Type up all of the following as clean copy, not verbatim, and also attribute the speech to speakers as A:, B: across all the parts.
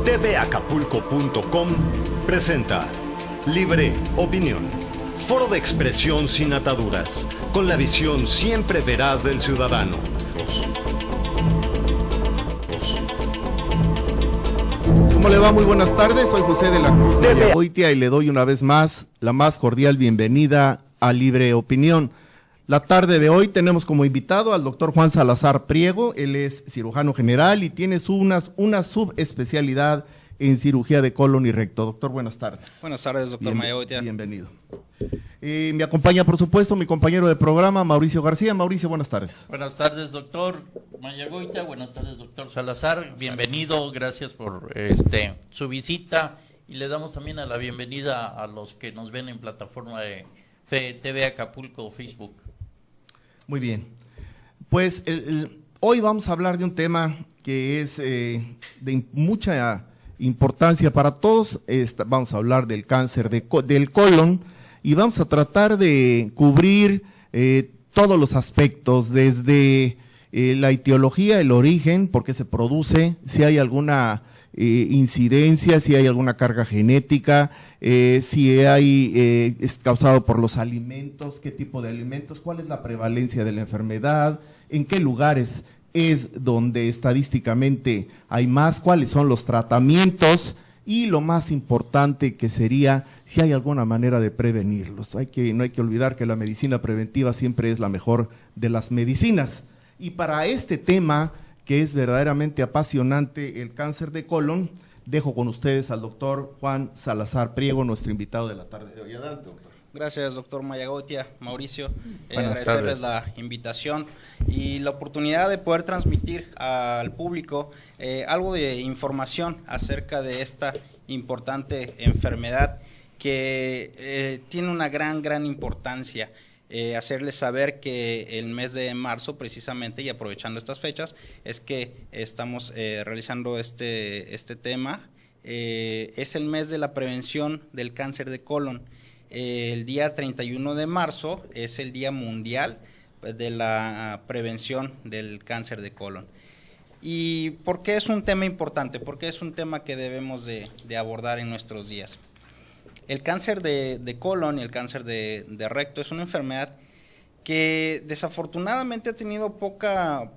A: tvacapulco.com presenta Libre Opinión, foro de expresión sin ataduras, con la visión siempre veraz del ciudadano.
B: ¿Cómo le va? Muy buenas tardes, soy José de la Cruz Mayagoitia y le doy una vez más la más cordial bienvenida a Libre Opinión. La tarde de hoy tenemos como invitado al doctor Juan Salazar Priego. Él es cirujano general y tiene una subespecialidad en cirugía de colon y recto. Doctor, buenas tardes.
C: Buenas tardes, doctor Mayagoitia.
B: Bienvenido. Me acompaña, por supuesto, mi compañero de programa, Mauricio García. Mauricio, buenas tardes.
D: Buenas tardes, doctor Mayagoitia. Buenas tardes, doctor Salazar. Bienvenido, gracias por su visita. Y le damos también la bienvenida a los que nos ven en plataforma de TV Acapulco o Facebook. Muy bien. Pues hoy vamos a hablar de un tema que es de mucha importancia para todos. Vamos a hablar del cáncer del colon y vamos a tratar de cubrir todos los aspectos, desde la etiología, el origen, por qué se produce, si hay alguna incidencia, si hay alguna carga genética, si es causado por los alimentos, qué tipo de alimentos, cuál es la prevalencia de la enfermedad, en qué lugares es donde estadísticamente hay más, cuáles son los tratamientos y lo más importante que sería si hay alguna manera de prevenirlos. No hay que olvidar que la medicina preventiva siempre es la mejor de las medicinas. Y para este tema, que es verdaderamente apasionante, el cáncer de colon, dejo con ustedes al doctor Juan Salazar Priego, nuestro invitado de la tarde de hoy. Adelante, doctor.
C: Gracias, doctor Mayagoitia, Mauricio. Agradecerles la invitación y la oportunidad de poder transmitir al público algo de información acerca de esta importante enfermedad que tiene una gran importancia. Hacerles saber que el mes de marzo, precisamente, y aprovechando estas fechas, es que estamos realizando este tema. Es el mes de la prevención del cáncer de colon. El día 31 de marzo es el Día Mundial de la Prevención del Cáncer de Colon. ¿Y por qué es un tema importante? Porque es un tema que debemos de abordar en nuestros días. El cáncer de colon y el cáncer de recto es una enfermedad que desafortunadamente ha tenido poca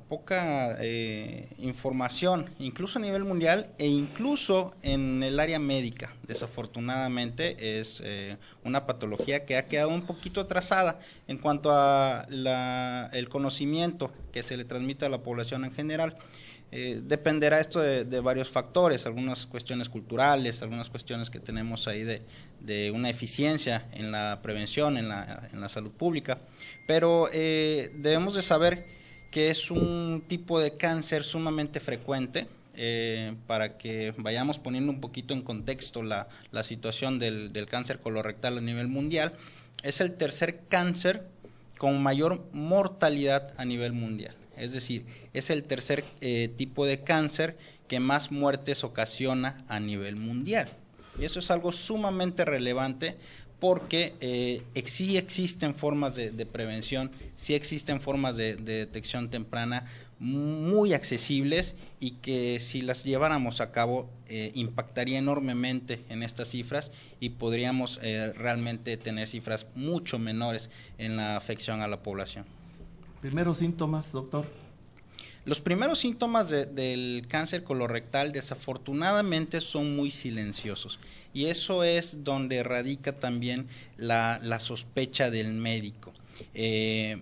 C: información, incluso a nivel mundial e incluso en el área médica. Desafortunadamente es una patología que ha quedado un poquito atrasada en cuanto a el conocimiento que se le transmite a la población en general. Dependerá esto de varios factores, algunas cuestiones culturales, algunas cuestiones que tenemos ahí de una eficiencia en la prevención, en la salud pública, pero debemos de saber que es un tipo de cáncer sumamente frecuente. Para que vayamos poniendo un poquito en contexto la situación del cáncer colorectal a nivel mundial, es el tercer cáncer con mayor mortalidad a nivel mundial. Es decir, es el tercer tipo de cáncer que más muertes ocasiona a nivel mundial. Y eso es algo sumamente relevante porque sí existen formas de prevención, sí existen formas de detección temprana muy accesibles y que si las lleváramos a cabo impactaría enormemente en estas cifras y podríamos realmente tener cifras mucho menores en la afección a la población.
B: ¿Primeros síntomas, doctor?
C: Los primeros síntomas del cáncer colorectal desafortunadamente son muy silenciosos y eso es donde radica también la sospecha del médico.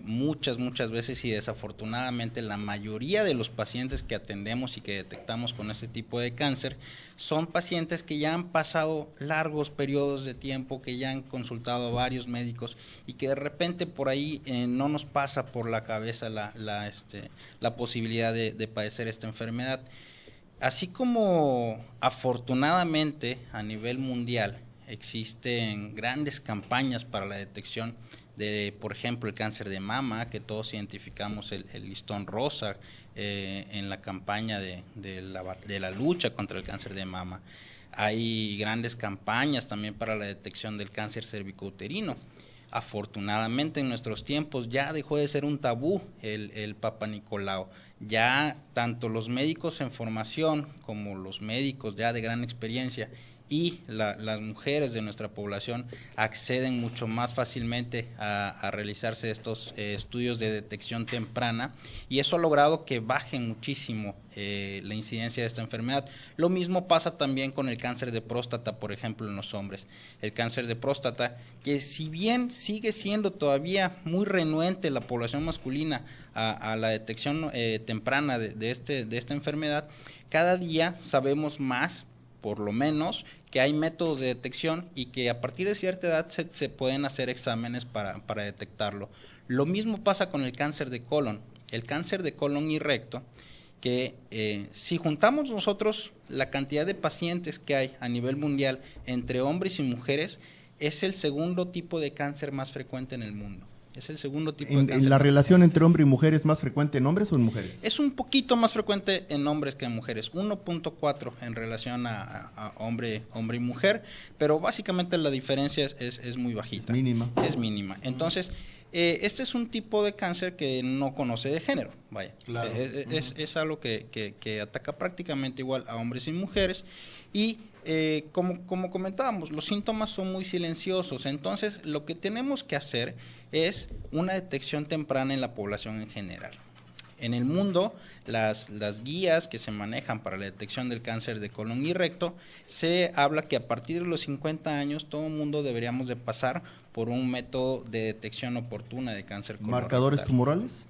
C: Muchas veces y desafortunadamente la mayoría de los pacientes que atendemos y que detectamos con este tipo de cáncer son pacientes que ya han pasado largos periodos de tiempo, que ya han consultado a varios médicos y que de repente por ahí no nos pasa por la cabeza la posibilidad de padecer esta enfermedad. Así como afortunadamente a nivel mundial existen grandes campañas para la detección de, por ejemplo, el cáncer de mama, que todos identificamos el listón rosa en la campaña de la lucha contra el cáncer de mama. Hay grandes campañas también para la detección del cáncer cervicouterino. Afortunadamente en nuestros tiempos ya dejó de ser un tabú el Papa Nicolau. Ya tanto los médicos en formación como los médicos ya de gran experiencia y las mujeres de nuestra población acceden mucho más fácilmente a realizarse estos estudios de detección temprana, y eso ha logrado que baje muchísimo la incidencia de esta enfermedad. Lo mismo pasa también con el cáncer de próstata, por ejemplo, en los hombres. El cáncer de próstata, que si bien sigue siendo todavía muy renuente la población masculina a la detección temprana de esta enfermedad, cada día sabemos más, por lo menos, que hay métodos de detección y que a partir de cierta edad se pueden hacer exámenes para detectarlo. Lo mismo pasa con el cáncer de colon. El cáncer de colon y recto, que si juntamos nosotros la cantidad de pacientes que hay a nivel mundial entre hombres y mujeres, es el segundo tipo de cáncer más frecuente en el mundo. Es el segundo tipo de cáncer.
B: ¿La relación entre hombre y mujer es más frecuente en hombres o en mujeres?
C: Es un poquito más frecuente en hombres que en mujeres, 1.4 en relación a hombre y mujer, pero básicamente la diferencia es muy bajita.
B: Es mínima.
C: Es mínima. Entonces, este es un tipo de cáncer que no conoce de género, vaya.
B: Claro.
C: Es algo que ataca prácticamente igual a hombres y mujeres, y como comentábamos, los síntomas son muy silenciosos. Entonces lo que tenemos que hacer es una detección temprana en la población en general. En el mundo, las guías que se manejan para la detección del cáncer de colon y recto, se habla que a partir de los 50 años todo el mundo deberíamos de pasar por un método de detección oportuna de cáncer colorectal.
B: ¿Marcadores tumorales?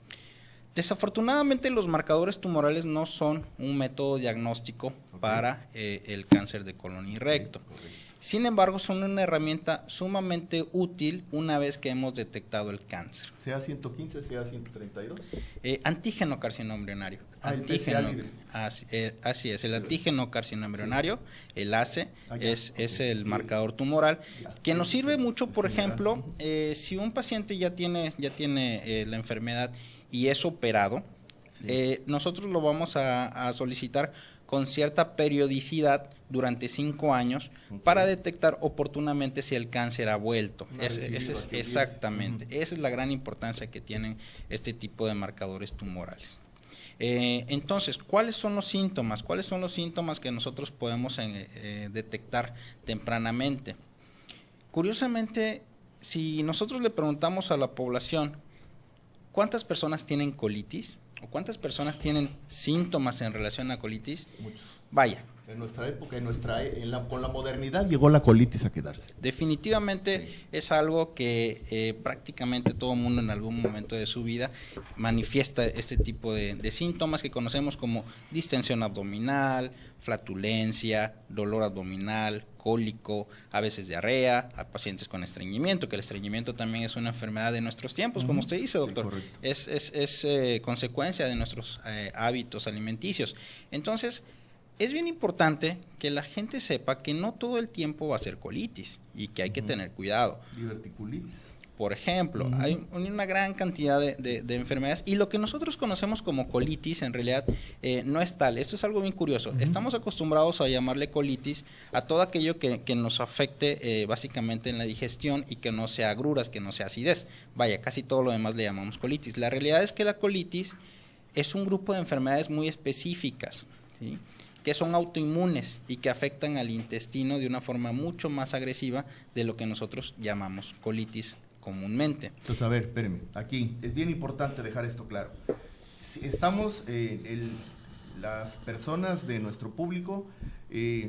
C: Desafortunadamente los marcadores tumorales no son un método diagnóstico para el cáncer de colon y recto. Sin embargo, son una herramienta sumamente útil una vez que hemos detectado el cáncer.
B: ¿Sea 115, sea 132?
C: Antígeno carcinoma embrionario.
B: El PSA libre.
C: Así es, el antígeno carcinoma embrionario, el ACE, es el marcador tumoral, que nos sirve mucho, por ejemplo, si un paciente ya tiene la enfermedad y es operado, nosotros lo vamos a solicitar con cierta periodicidad durante 5 años para detectar oportunamente si el cáncer ha vuelto. Exactamente, esa es la gran importancia que tienen este tipo de marcadores tumorales. Entonces, ¿cuáles son los síntomas? ¿Cuáles son los síntomas que nosotros podemos detectar tempranamente? Curiosamente, si nosotros le preguntamos a la población ¿cuántas personas tienen colitis? ¿O cuántas personas tienen síntomas en relación a colitis?
B: Muchos.
C: Vaya.
B: En nuestra época, con la modernidad llegó la colitis a quedarse.
C: Definitivamente es algo que prácticamente todo el mundo en algún momento de su vida manifiesta este tipo de síntomas que conocemos como distensión abdominal, flatulencia, dolor abdominal, cólico, a veces diarrea, a pacientes con estreñimiento, que el estreñimiento también es una enfermedad de nuestros tiempos, como usted dice, doctor. Sí, es consecuencia de nuestros hábitos alimenticios. Entonces, es bien importante que la gente sepa que no todo el tiempo va a ser colitis y que hay que tener cuidado.
B: Diverticulitis.
C: Por ejemplo, hay una gran cantidad de enfermedades, y lo que nosotros conocemos como colitis en realidad no es tal. Esto es algo bien curioso. Estamos acostumbrados a llamarle colitis a todo aquello que nos afecte básicamente en la digestión y que no sea agruras, que no sea acidez. Vaya, casi todo lo demás le llamamos colitis. La realidad es que la colitis es un grupo de enfermedades muy específicas, ¿sí?, que son autoinmunes y que afectan al intestino de una forma mucho más agresiva de lo que nosotros llamamos colitis comúnmente.
B: Entonces, a ver, espérenme, aquí es bien importante dejar esto claro. Estamos, las personas de nuestro público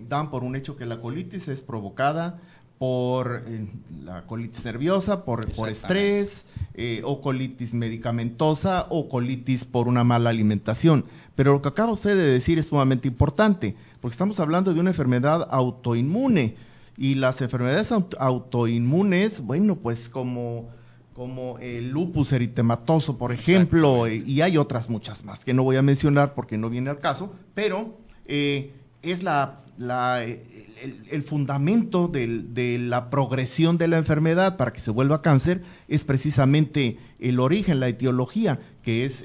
B: dan por un hecho que la colitis es provocada por la colitis nerviosa, por estrés, o colitis medicamentosa, o colitis por una mala alimentación. Pero lo que acaba usted de decir es sumamente importante, porque estamos hablando de una enfermedad autoinmune, y las enfermedades autoinmunes, bueno, pues como el lupus eritematoso, por ejemplo, y hay otras muchas más que no voy a mencionar porque no viene al caso, pero es el fundamento de la progresión de la enfermedad para que se vuelva cáncer, es precisamente el origen, la etiología, que es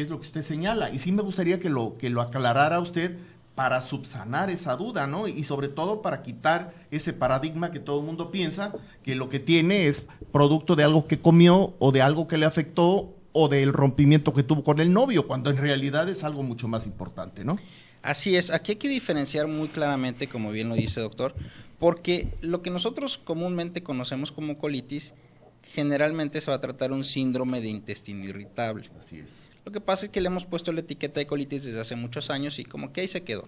B: lo que usted señala. Y sí me gustaría que lo aclarara usted para subsanar esa duda, ¿no? Y sobre todo para quitar ese paradigma que todo el mundo piensa que lo que tiene es producto de algo que comió o de algo que le afectó o del rompimiento que tuvo con el novio, cuando en realidad es algo mucho más importante, ¿no?
C: Así es, aquí hay que diferenciar muy claramente, como bien lo dice doctor, porque lo que nosotros comúnmente conocemos como colitis, generalmente se va a tratar un síndrome de intestino irritable.
B: Así es.
C: Lo que pasa es que le hemos puesto la etiqueta de colitis desde hace muchos años y como que ahí se quedó.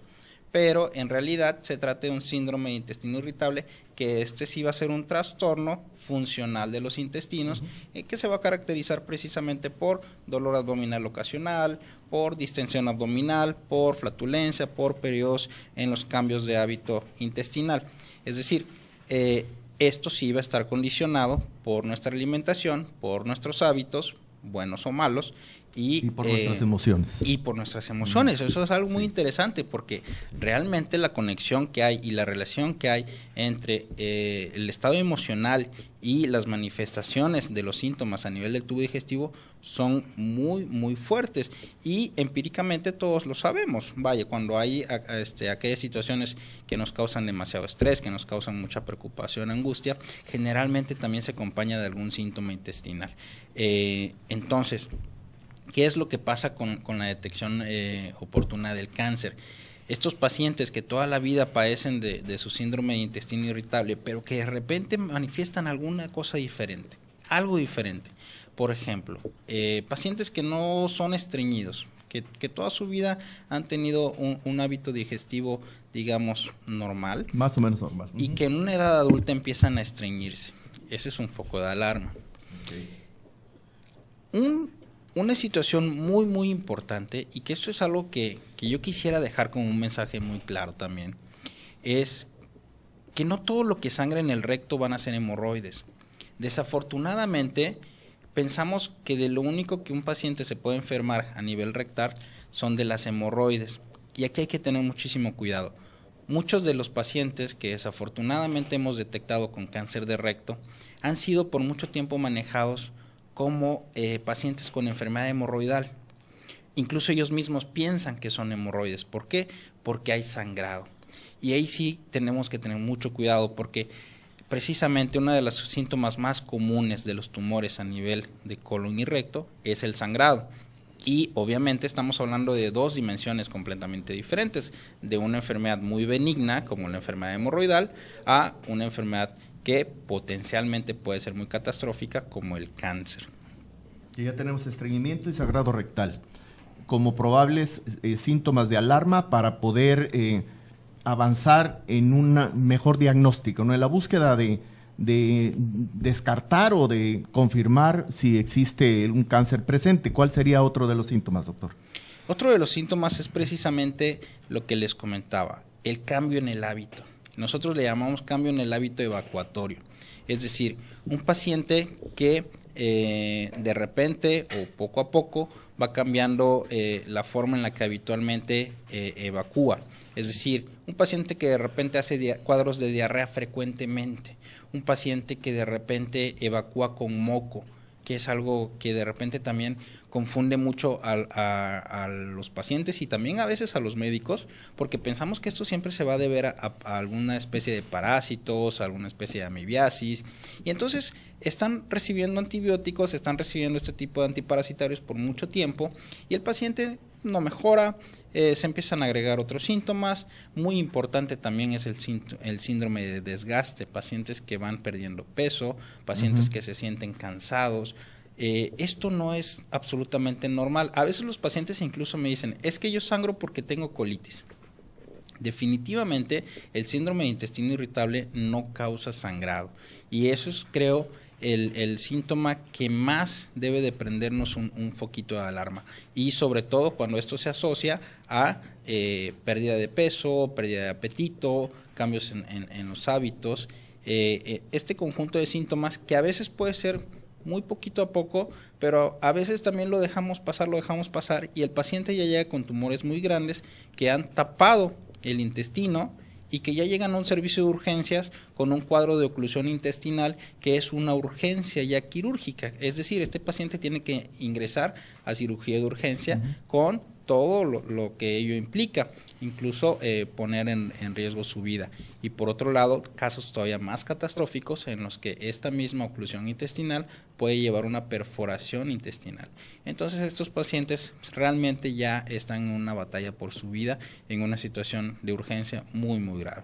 C: Pero en realidad se trata de un síndrome de intestino irritable, que sí va a ser un trastorno funcional de los intestinos, que se va a caracterizar precisamente por dolor abdominal ocasional, por distensión abdominal, por flatulencia, por periodos en los cambios de hábito intestinal. Es decir, esto sí va a estar condicionado por nuestra alimentación, por nuestros hábitos, buenos o malos, y
B: por nuestras emociones.
C: Y por nuestras emociones. Eso es algo muy interesante, porque realmente la conexión que hay y la relación que hay entre el estado emocional y las manifestaciones de los síntomas a nivel del tubo digestivo son muy, muy fuertes, y empíricamente todos lo sabemos. Vaya, cuando hay aquellas situaciones que nos causan demasiado estrés, que nos causan mucha preocupación, angustia, generalmente también se acompaña de algún síntoma intestinal. Entonces, ¿qué es lo que pasa con la detección oportuna del cáncer? Estos pacientes que toda la vida padecen de su síndrome de intestino irritable, pero que de repente manifiestan alguna cosa diferente, algo diferente. Por ejemplo, pacientes que no son estreñidos, que toda su vida han tenido un hábito digestivo, digamos, normal.
B: Más o menos normal.
C: Y que en una edad adulta empiezan a estreñirse. Ese es un foco de alarma. Okay. Una situación muy, muy importante, y que esto es algo que yo quisiera dejar como un mensaje muy claro también, es que no todo lo que sangra en el recto van a ser hemorroides. Desafortunadamente, pensamos que de lo único que un paciente se puede enfermar a nivel rectal son de las hemorroides, y aquí hay que tener muchísimo cuidado. Muchos de los pacientes que desafortunadamente hemos detectado con cáncer de recto han sido por mucho tiempo manejados como pacientes con enfermedad hemorroidal. Incluso ellos mismos piensan que son hemorroides. ¿Por qué? Porque hay sangrado. Y ahí sí tenemos que tener mucho cuidado, porque precisamente uno de los síntomas más comunes de los tumores a nivel de colon y recto es el sangrado. Y obviamente estamos hablando de dos dimensiones completamente diferentes, de una enfermedad muy benigna como la enfermedad hemorroidal a una enfermedad que potencialmente puede ser muy catastrófica como el cáncer.
B: Y ya tenemos estreñimiento y sangrado rectal como probables síntomas de alarma para poder avanzar en un mejor diagnóstico, ¿no? En la búsqueda de descartar o de confirmar si existe un cáncer presente. ¿Cuál sería otro de los síntomas, doctor?
C: Otro de los síntomas es precisamente lo que les comentaba, el cambio en el hábito. Nosotros le llamamos cambio en el hábito evacuatorio. Es decir, un paciente que de repente o poco a poco va cambiando la forma en la que habitualmente evacúa. Es decir, un paciente que de repente hace cuadros de diarrea frecuentemente, un paciente que de repente evacúa con moco, que es algo que de repente también confunde mucho a los pacientes y también a veces a los médicos, porque pensamos que esto siempre se va a deber a alguna especie de parásitos, a alguna especie de amibiasis, y entonces están recibiendo antibióticos, están recibiendo este tipo de antiparasitarios por mucho tiempo, y el paciente no mejora, se empiezan a agregar otros síntomas. Muy importante también es el síndrome de desgaste, pacientes que van perdiendo peso, pacientes que se sienten cansados. Esto no es absolutamente normal. A veces los pacientes incluso me dicen, es que yo sangro porque tengo colitis. Definitivamente el síndrome de intestino irritable no causa sangrado, y eso es, creo, el síntoma que más debe de prendernos un foquito de alarma, y sobre todo cuando esto se asocia a pérdida de peso, pérdida de apetito, cambios en los hábitos, este conjunto de síntomas que a veces puede ser muy poquito a poco, pero a veces también lo dejamos pasar y el paciente ya llega con tumores muy grandes que han tapado el intestino y que ya llegan a un servicio de urgencias con un cuadro de oclusión intestinal que es una urgencia ya quirúrgica. Es decir, este paciente tiene que ingresar a cirugía de urgencia con todo lo que ello implica, incluso poner en riesgo su vida. Y por otro lado, casos todavía más catastróficos en los que esta misma oclusión intestinal puede llevar a una perforación intestinal. Entonces estos pacientes realmente ya están en una batalla por su vida, en una situación de urgencia muy, muy grave.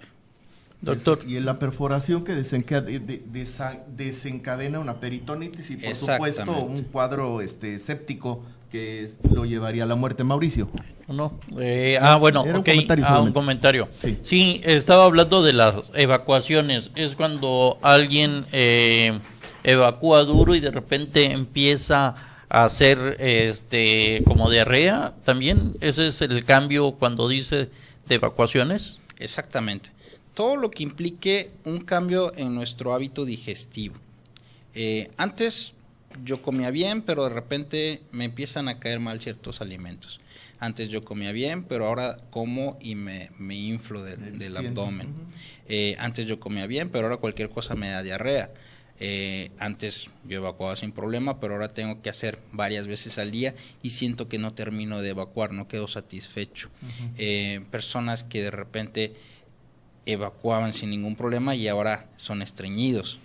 D: Doctor.
B: Y en la perforación que desencadena una peritonitis y por supuesto un cuadro séptico que lo llevaría a la muerte. Mauricio.
D: No. Bueno,
B: era
D: un comentario. Sí, estaba hablando de las evacuaciones. Es cuando alguien evacúa duro y de repente empieza a hacer como diarrea también. Ese es el cambio cuando dice de evacuaciones.
C: Exactamente. Todo lo que implique un cambio en nuestro hábito digestivo. Antes yo comía bien, pero de repente me empiezan a caer mal ciertos alimentos. Antes yo comía bien, pero ahora como y me inflo del abdomen. Antes yo comía bien, pero ahora cualquier cosa me da diarrea. Antes yo evacuaba sin problema, pero ahora tengo que hacer varias veces al día y siento que no termino de evacuar, no quedo satisfecho. Personas que de repente evacuaban sin ningún problema y ahora son estreñidos.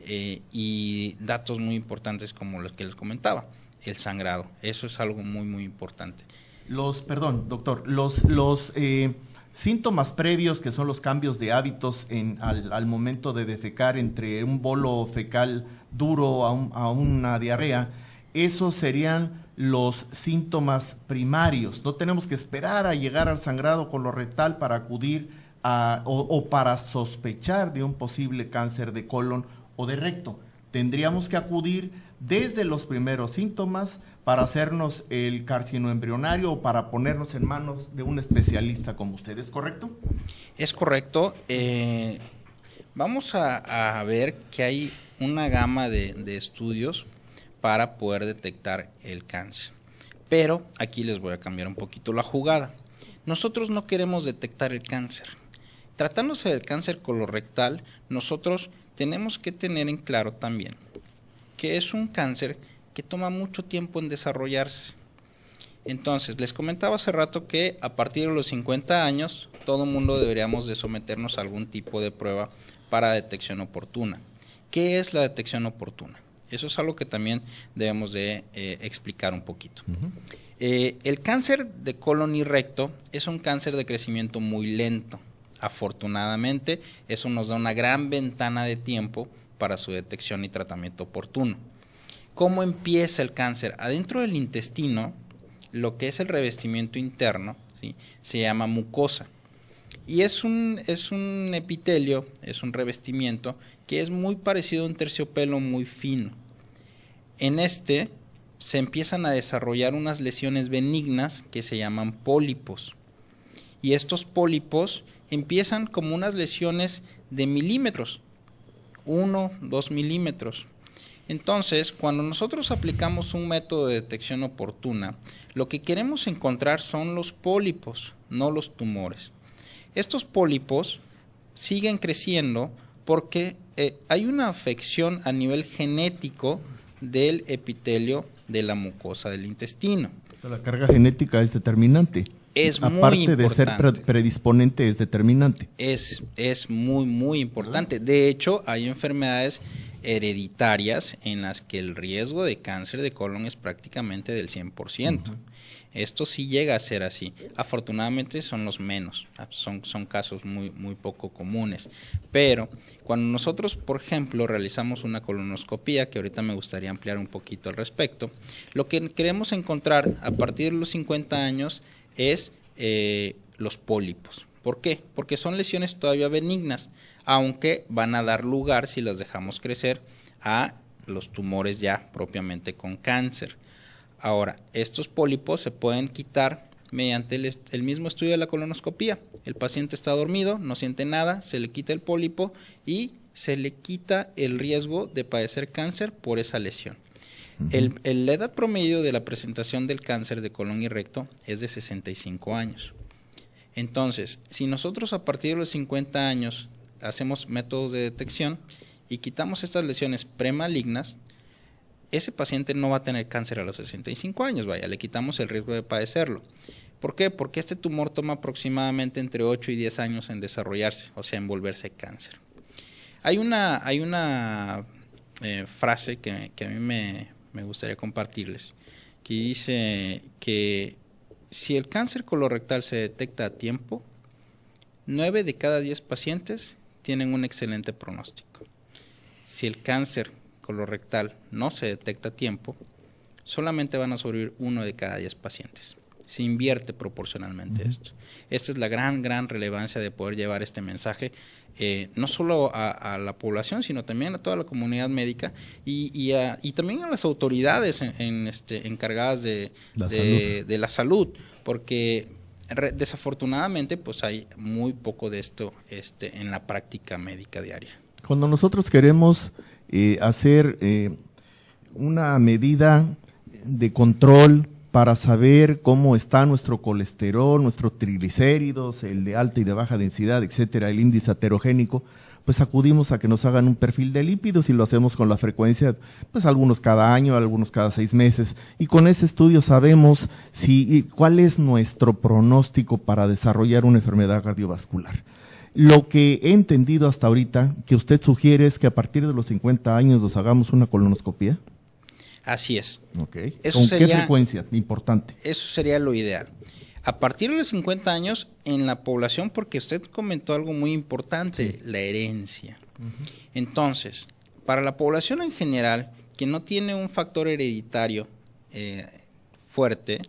C: Y datos muy importantes como los que les comentaba, el sangrado, eso es algo muy, muy importante.
B: Perdón, doctor, los síntomas previos, que son los cambios de hábitos al momento de defecar, entre un bolo fecal duro a una diarrea, esos serían los síntomas primarios. No tenemos que esperar a llegar al sangrado colorectal para acudir o para sospechar de un posible cáncer de colon o de recto. Tendríamos que acudir desde los primeros síntomas para hacernos el carcino embrionario o para ponernos en manos de un especialista como usted. ¿Es correcto?
C: Es correcto. Vamos a ver que hay una gama de estudios para poder detectar el cáncer. Pero aquí les voy a cambiar un poquito la jugada. Nosotros no queremos detectar el cáncer. Tratándose del cáncer colorectal, nosotros tenemos que tener en claro también que es un cáncer que toma mucho tiempo en desarrollarse. Entonces, les comentaba hace rato que a partir de los 50 años, todo mundo deberíamos de someternos a algún tipo de prueba para detección oportuna. ¿Qué es la detección oportuna? Eso es algo que también debemos de explicar un poquito. El cáncer de colon y recto es un cáncer de crecimiento muy lento. Afortunadamente, eso nos da una gran ventana de tiempo para su detección y tratamiento oportuno. ¿Cómo empieza el cáncer? Adentro del intestino, lo que es el revestimiento interno, ¿sí?, se llama mucosa. Y es un epitelio, es un revestimiento que es muy parecido a un terciopelo muy fino. En se empiezan a desarrollar unas lesiones benignas que se llaman pólipos. Y estos pólipos empiezan como unas lesiones de milímetros, 1, 2 milímetros. Entonces, cuando nosotros aplicamos un método de detección oportuna, lo que queremos encontrar son los pólipos, no los tumores. Estos pólipos siguen creciendo porque hay una afección a nivel genético del epitelio de la mucosa del intestino.
B: La carga genética es determinante.
C: Es muy
B: importante. Aparte de ser predisponente, es determinante.
C: Es muy, muy importante. De hecho, hay enfermedades hereditarias en las que el riesgo de cáncer de colon es prácticamente del 100%. Esto sí llega a ser así. Afortunadamente son los menos, son casos muy, muy poco comunes. Pero cuando nosotros, por ejemplo, realizamos una colonoscopía, que ahorita me gustaría ampliar un poquito al respecto, lo que queremos encontrar a partir de los 50 años es los pólipos. ¿Por qué? Porque son lesiones todavía benignas, aunque van a dar lugar, si las dejamos crecer, a los tumores ya propiamente con cáncer. Ahora, estos pólipos se pueden quitar mediante el mismo estudio de la colonoscopía. El paciente está dormido, no siente nada, se le quita el pólipo y se le quita el riesgo de padecer cáncer por esa lesión. La edad promedio de la presentación del cáncer de colon y recto es de 65 años. Entonces, si nosotros a partir de los 50 años hacemos métodos de detección y quitamos estas lesiones premalignas, ese paciente no va a tener cáncer a los 65 años, vaya, le quitamos el riesgo de padecerlo. ¿Por qué? Porque este tumor toma aproximadamente entre 8 y 10 años en desarrollarse, o sea, en volverse cáncer. Hay una frase que a mí me gustaría compartirles, que dice que si el cáncer colorectal se detecta a tiempo, 9 de cada 10 pacientes tienen un excelente pronóstico. Si el cáncer colorectal no se detecta a tiempo, solamente van a sobrevivir 1 de cada 10 pacientes. Se invierte proporcionalmente esto. Esta es la gran relevancia de poder llevar este mensaje no solo a la población, sino también a toda la comunidad médica y también a las autoridades encargadas de la salud, porque desafortunadamente pues hay muy poco de esto en la práctica médica diaria.
B: Cuando nosotros queremos hacer una medida de control para saber cómo está nuestro colesterol, nuestros triglicéridos, el de alta y de baja densidad, etcétera, el índice aterogénico, pues acudimos a que nos hagan un perfil de lípidos y lo hacemos con la frecuencia, pues algunos cada año, algunos cada 6 meses, y con ese estudio sabemos cuál es nuestro pronóstico para desarrollar una enfermedad cardiovascular. Lo que he entendido hasta ahorita, que usted sugiere es que a partir de los 50 años nos hagamos una colonoscopía.
C: Así es.
B: Okay.
C: ¿Con
B: qué frecuencia? Importante.
C: Eso sería lo ideal. A partir de los 50 años en la población, porque usted comentó algo muy importante, la herencia. Entonces, para la población en general, que no tiene un factor hereditario fuerte,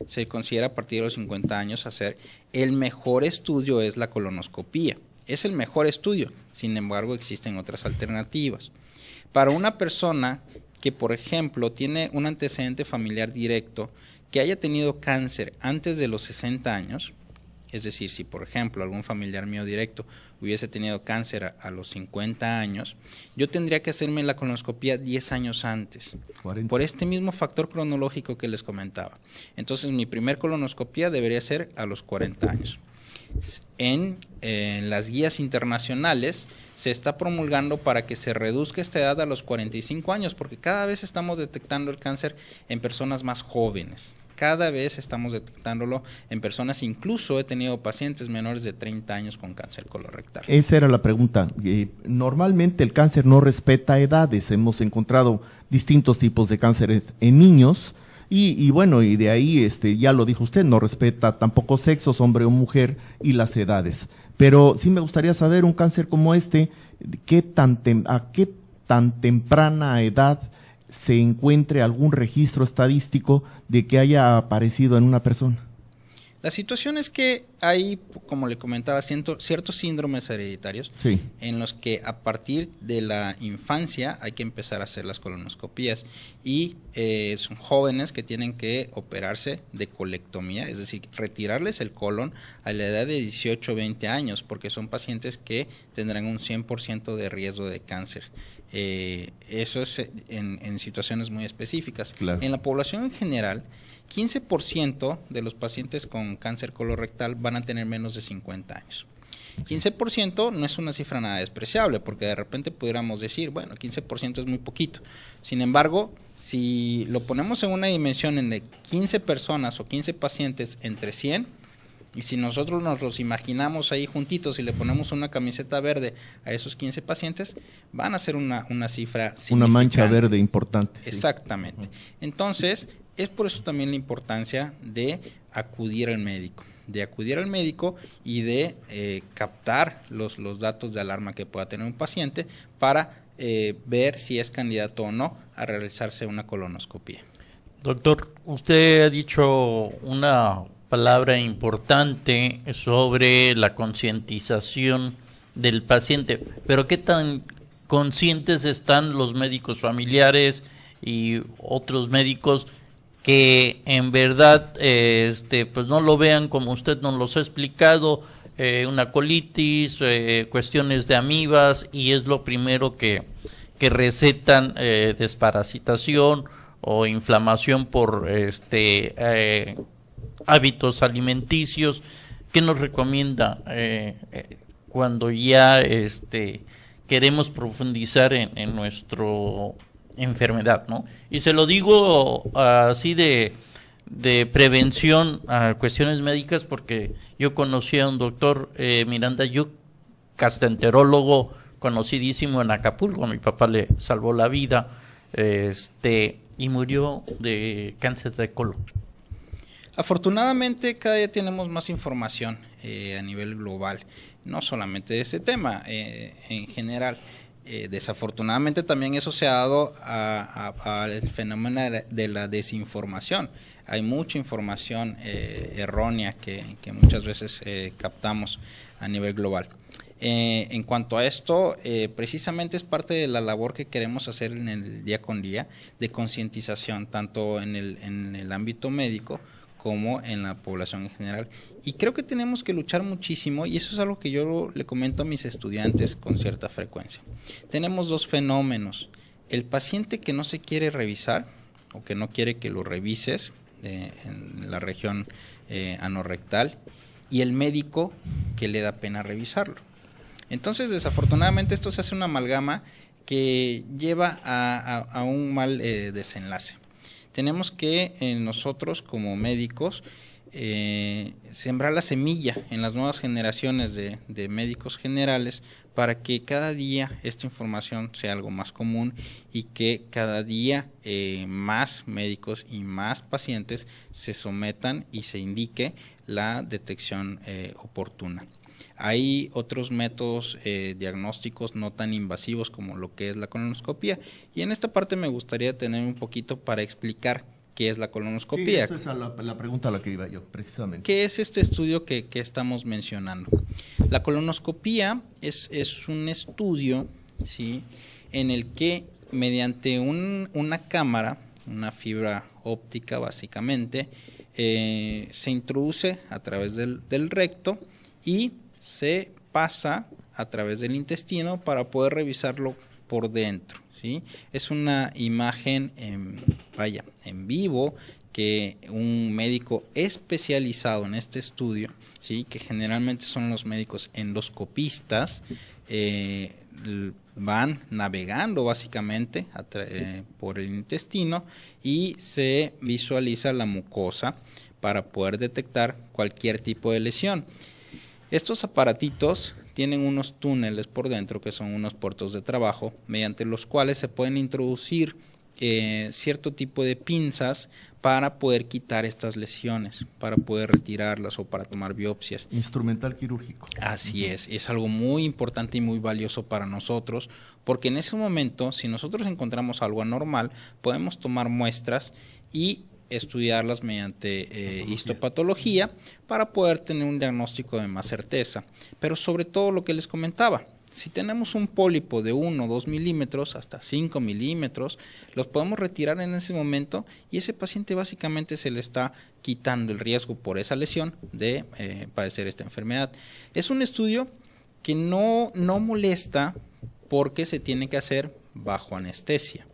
C: se considera a partir de los 50 años hacer el mejor estudio es la colonoscopía. Es el mejor estudio, sin embargo existen otras alternativas. Para una persona que, por ejemplo, tiene un antecedente familiar directo, que haya tenido cáncer antes de los 60 años, es decir, si por ejemplo algún familiar mío directo hubiese tenido cáncer a los 50 años, yo tendría que hacerme la colonoscopía 10 años antes, 40. Por este mismo factor cronológico que les comentaba. Entonces mi primer colonoscopía debería ser a los 40 años. En las guías internacionales se está promulgando para que se reduzca esta edad a los 45 años, porque cada vez estamos detectando el cáncer en personas más jóvenes. Cada vez estamos detectándolo en personas, incluso he tenido pacientes menores de 30 años con cáncer colorectal.
B: Esa era la pregunta. Normalmente el cáncer no respeta edades. Hemos encontrado distintos tipos de cánceres en niños. Y bueno, y de ahí, ya lo dijo usted, no respeta tampoco sexos, hombre o mujer, y las edades. Pero sí me gustaría saber, un cáncer como ¿a qué tan temprana edad se encuentre algún registro estadístico de que haya aparecido en una persona?
C: La situación es que hay, como le comentaba, ciertos síndromes hereditarios en los que a partir de la infancia hay que empezar a hacer las colonoscopías y son jóvenes que tienen que operarse de colectomía, es decir, retirarles el colon a la edad de 18 o 20 años, porque son pacientes que tendrán un 100% de riesgo de cáncer. Eso es en situaciones muy específicas. Claro. En la población en general, 15% de los pacientes con cáncer colorectal van a tener menos de 50 años. 15% no es una cifra nada despreciable, porque de repente pudiéramos decir, bueno, 15% es muy poquito. Sin embargo, si lo ponemos en una dimensión en de 15 personas o 15 pacientes entre 100, y si nosotros nos los imaginamos ahí juntitos y le ponemos una camiseta verde a esos 15 pacientes, van a ser una cifra significante.
B: Una mancha verde importante.
C: Exactamente. Sí. Entonces, es por eso también la importancia de acudir al médico. Y de captar los datos de alarma que pueda tener un paciente para ver si es candidato o no a realizarse una colonoscopía.
D: Doctor, usted ha dicho una palabra importante sobre la concientización del paciente, pero ¿qué tan conscientes están los médicos familiares y otros médicos que en verdad pues no lo vean como usted nos los ha explicado, una colitis, cuestiones de amibas, y es lo primero que recetan, desparasitación o inflamación por hábitos alimenticios? ¿Qué nos recomienda cuando ya queremos profundizar en nuestro enfermedad, ¿no? Y se lo digo así de prevención a cuestiones médicas, porque yo conocí a un doctor Miranda Yuc, gastroenterólogo conocidísimo en Acapulco. Mi papá le salvó la vida, y murió de cáncer de colon.
C: Afortunadamente cada día tenemos más información a nivel global, no solamente de este tema, en general. Desafortunadamente también eso se ha dado al fenómeno de la desinformación. Hay mucha información errónea que muchas veces captamos a nivel global. En cuanto a esto, precisamente es parte de la labor que queremos hacer en el día con día de concientización, tanto en el ámbito médico como en la población en general. Y creo que tenemos que luchar muchísimo, y eso es algo que yo le comento a mis estudiantes con cierta frecuencia. Tenemos dos fenómenos: el paciente que no se quiere revisar o que no quiere que lo revises en la región anorrectal, y el médico que le da pena revisarlo. Entonces, desafortunadamente, esto se hace una amalgama que lleva a un mal desenlace. Tenemos que nosotros como médicos sembrar la semilla en las nuevas generaciones de médicos generales para que cada día esta información sea algo más común y que cada día más médicos y más pacientes se sometan y se indique la detección oportuna. Hay otros métodos diagnósticos no tan invasivos como lo que es la colonoscopía, y en esta parte me gustaría tener un poquito para explicar qué es la colonoscopía.
B: Sí, esa es la pregunta a la que iba yo, precisamente.
C: ¿Qué es este estudio que estamos mencionando? La colonoscopía es un estudio, ¿sí?, en el que mediante una cámara, una fibra óptica básicamente, se introduce a través del recto y se pasa a través del intestino para poder revisarlo por dentro, ¿sí? Es una imagen en vivo que un médico especializado en este estudio, ¿sí?, que generalmente son los médicos endoscopistas, van navegando básicamente por el intestino y se visualiza la mucosa para poder detectar cualquier tipo de lesión. Estos aparatitos tienen unos túneles por dentro que son unos puertos de trabajo mediante los cuales se pueden introducir cierto tipo de pinzas para poder quitar estas lesiones, para poder retirarlas o para tomar biopsias.
B: Instrumental quirúrgico.
C: Así es algo muy importante y muy valioso para nosotros, porque en ese momento, si nosotros encontramos algo anormal, podemos tomar muestras y estudiarlas mediante histopatología para poder tener un diagnóstico de más certeza. Pero sobre todo lo que les comentaba, si tenemos un pólipo de 1 o 2 milímetros hasta 5 milímetros, los podemos retirar en ese momento y ese paciente básicamente se le está quitando el riesgo por esa lesión de padecer esta enfermedad. Es un estudio que no molesta porque se tiene que hacer bajo anestesia,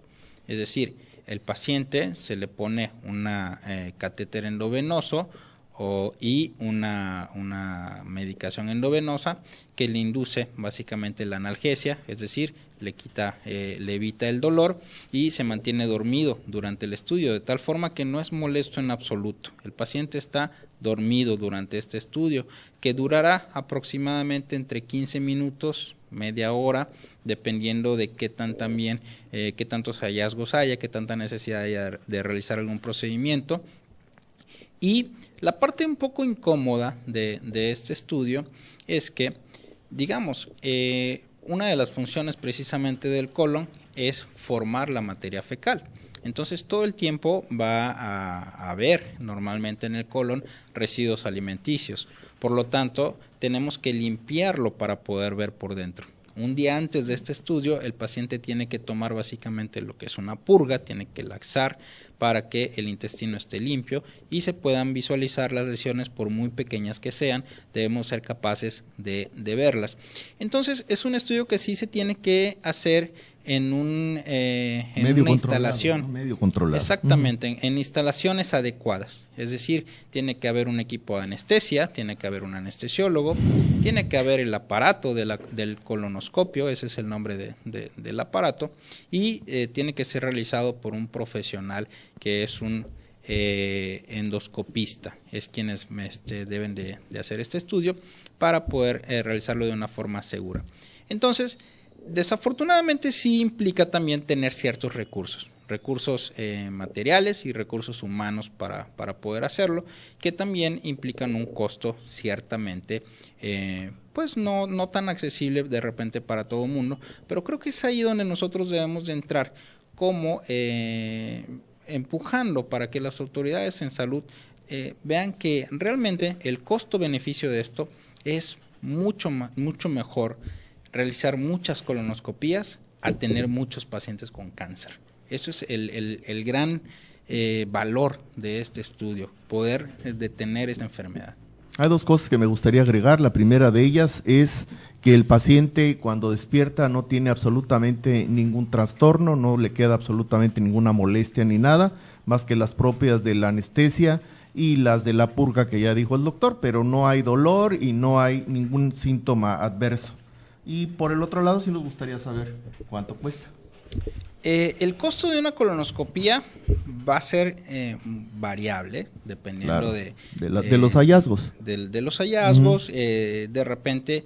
C: es decir, el paciente se le pone una catéter endovenoso y una medicación endovenosa que le induce básicamente la analgesia, es decir, le evita el dolor y se mantiene dormido durante el estudio, de tal forma que no es molesto en absoluto. El paciente está dormido durante este estudio, que durará aproximadamente entre 15 minutos, media hora, dependiendo de qué tantos hallazgos haya, qué tanta necesidad haya de realizar algún procedimiento. Y la parte un poco incómoda de este estudio es que, digamos, una de las funciones precisamente del colon es formar la materia fecal. Entonces todo el tiempo va a haber normalmente en el colon residuos alimenticios. Por lo tanto, tenemos que limpiarlo para poder ver por dentro. Un día antes de este estudio, el paciente tiene que tomar básicamente lo que es una purga, tiene que laxar para que el intestino esté limpio y se puedan visualizar las lesiones, por muy pequeñas que sean, debemos ser capaces de verlas. Entonces, es un estudio que sí se tiene que hacer en una
B: controlado,
C: instalación.
B: ¿no? Medio controlado.
C: Exactamente, en instalaciones adecuadas. Es decir, tiene que haber un equipo de anestesia, tiene que haber un anestesiólogo, tiene que haber el aparato del colonoscopio, ese es el nombre del aparato, y tiene que ser realizado por un profesional que es un endoscopista, es quienes deben de hacer este estudio para poder realizarlo de una forma segura. Entonces, desafortunadamente sí implica también tener ciertos recursos materiales y recursos humanos para poder hacerlo, que también implican un costo ciertamente, pues no tan accesible de repente para todo el mundo, pero creo que es ahí donde nosotros debemos de entrar como empujando para que las autoridades en salud vean que realmente el costo-beneficio de esto es mucho mejor realizar muchas colonoscopías a tener muchos pacientes con cáncer. Eso es el gran valor de este estudio, poder detener esta enfermedad.
B: Hay dos cosas que me gustaría agregar. La primera de ellas es que el paciente cuando despierta no tiene absolutamente ningún trastorno, no le queda absolutamente ninguna molestia ni nada, más que las propias de la anestesia y las de la purga que ya dijo el doctor, pero no hay dolor y no hay ningún síntoma adverso. Y por el otro lado sí nos gustaría saber cuánto cuesta.
C: El costo de una colonoscopía va a ser variable, dependiendo
B: de los hallazgos.
C: De los hallazgos. De repente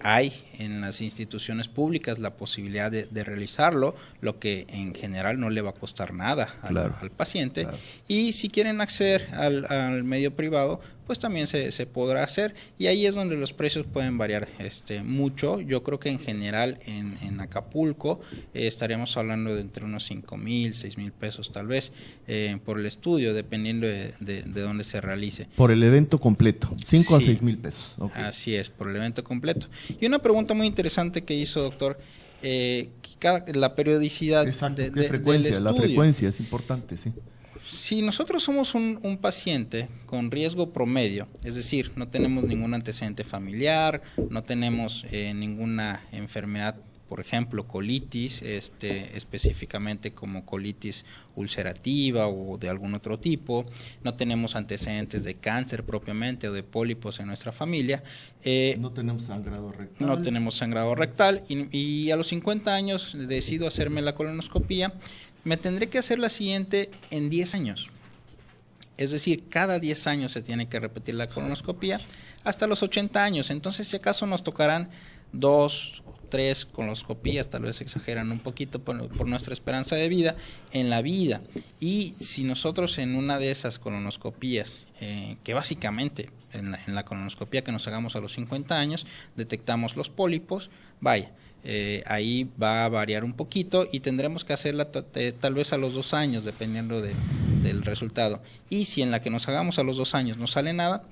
C: hay en las instituciones públicas la posibilidad de realizarlo, lo que en general no le va a costar nada al paciente. Claro. Y si quieren acceder al medio privado, pues también se podrá hacer, y ahí es donde los precios pueden variar mucho. Yo creo que en general en Acapulco estaríamos hablando de entre unos 5,000, 6,000 pesos tal vez por el estudio, dependiendo de dónde se realice.
B: Por el evento completo, 5 a 6,000 pesos. Okay.
C: Así es, por el evento completo. Y una pregunta muy interesante que hizo, doctor, la periodicidad del estudio.
B: La frecuencia es importante, sí.
C: Si nosotros somos un paciente con riesgo promedio, es decir, no tenemos ningún antecedente familiar, no tenemos ninguna enfermedad, por ejemplo, colitis, específicamente como colitis ulcerativa o de algún otro tipo, no tenemos antecedentes de cáncer propiamente o de pólipos en nuestra familia.
B: No tenemos sangrado rectal.
C: No tenemos sangrado rectal y a los 50 años decido hacerme la colonoscopía. Me tendré que hacer la siguiente en 10 años. Es decir, cada 10 años se tiene que repetir la colonoscopía hasta los 80 años. Entonces, si acaso nos tocarán 2 o 3 colonoscopías, tal vez exageran un poquito por nuestra esperanza de vida en la vida. Y si nosotros en una de esas colonoscopías, que básicamente en la colonoscopía que nos hagamos a los 50 años, detectamos los pólipos, vaya, ahí va a variar un poquito y tendremos que hacerla tal vez a los 2 años, dependiendo del resultado. Y si en la que nos hagamos a los 2 años no sale nada,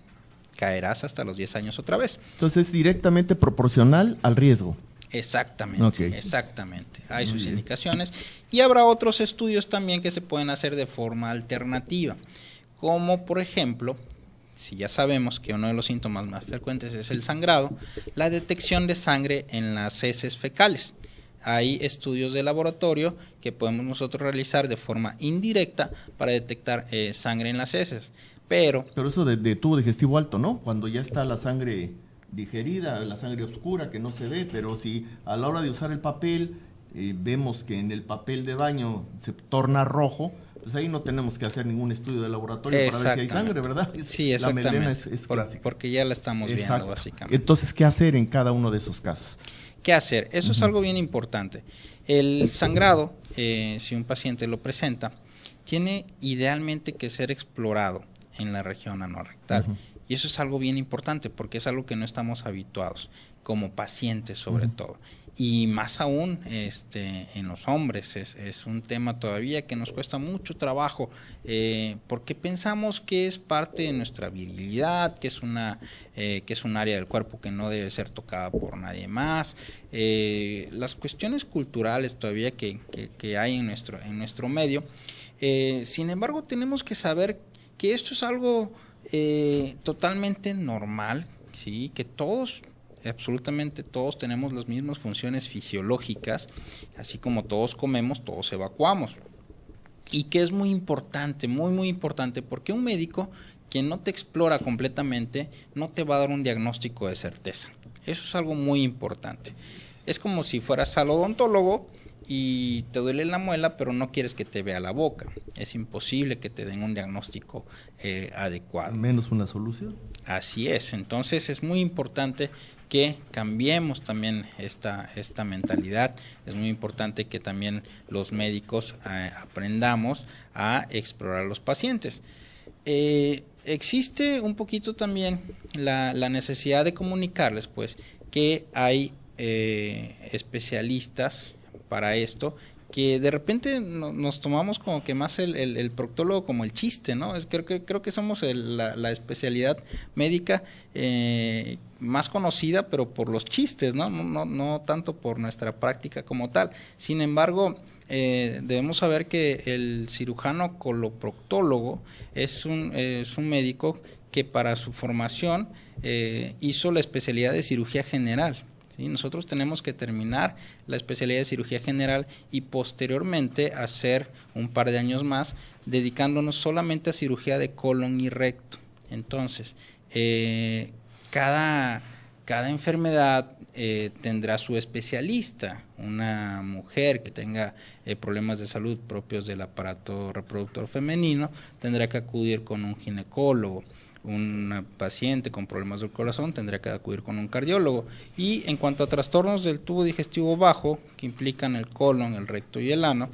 C: caerás hasta los 10 años otra vez.
B: Entonces es directamente proporcional al riesgo.
C: Exactamente,
B: okay.
C: Exactamente. Hay sus indicaciones y habrá otros estudios también que se pueden hacer de forma alternativa, como por ejemplo, si ya sabemos que uno de los síntomas más frecuentes es el sangrado, la detección de sangre en las heces fecales. Hay estudios de laboratorio que podemos nosotros realizar de forma indirecta para detectar sangre en las heces. Pero
B: eso de tubo digestivo alto, ¿no? Cuando ya está la sangre digerida, la sangre oscura que no se ve, pero si a la hora de usar el papel vemos que en el papel de baño se torna rojo, pues ahí no tenemos que hacer ningún estudio de laboratorio para ver si hay sangre, ¿verdad?
C: Sí, exactamente.
B: La melena es clásica.
C: Porque ya la estamos viendo, básicamente.
B: Entonces, ¿qué hacer en cada uno de esos casos?
C: ¿Qué hacer? Eso es algo bien importante. El sangrado, si un paciente lo presenta, tiene idealmente que ser explorado en la región anorrectal. Y eso es algo bien importante porque es algo que no estamos habituados, como pacientes sobre todo. Y más aún en los hombres es un tema todavía que nos cuesta mucho trabajo porque pensamos que es parte de nuestra virilidad, que es un área del cuerpo que no debe ser tocada por nadie más. Las cuestiones culturales todavía que hay en nuestro medio. Sin embargo, tenemos que saber que esto es algo totalmente normal, ¿sí? Que todos absolutamente todos tenemos las mismas funciones fisiológicas, así como todos comemos, todos evacuamos. Y que es muy importante, muy importante, porque un médico que no te explora completamente no te va a dar un diagnóstico de certeza. Eso es algo muy importante. Es como si fueras al odontólogo y te duele la muela, pero no quieres que te vea la boca. Es imposible que te den un diagnóstico adecuado.
B: Menos una solución.
C: Así es. Entonces es muy importante que cambiemos también esta mentalidad. Es muy importante que también los médicos aprendamos a explorar a los pacientes. Existe un poquito también la necesidad de comunicarles, pues, que hay especialistas para esto, que de repente nos tomamos como que más el proctólogo como el chiste, ¿no? Creo que somos la especialidad médica más conocida, pero por los chistes, ¿no? No tanto por nuestra práctica como tal. Sin embargo, debemos saber que el cirujano coloproctólogo es un médico que para su formación hizo la especialidad de cirugía general. ¿Sí? Nosotros tenemos que terminar la especialidad de cirugía general y posteriormente hacer un par de años más dedicándonos solamente a cirugía de colon y recto. Entonces, cada enfermedad tendrá su especialista. Una mujer que tenga problemas de salud propios del aparato reproductor femenino tendrá que acudir con un ginecólogo. Un paciente con problemas del corazón tendrá que acudir con un cardiólogo. Y en cuanto a trastornos del tubo digestivo bajo, que implican el colon, el recto y el ano,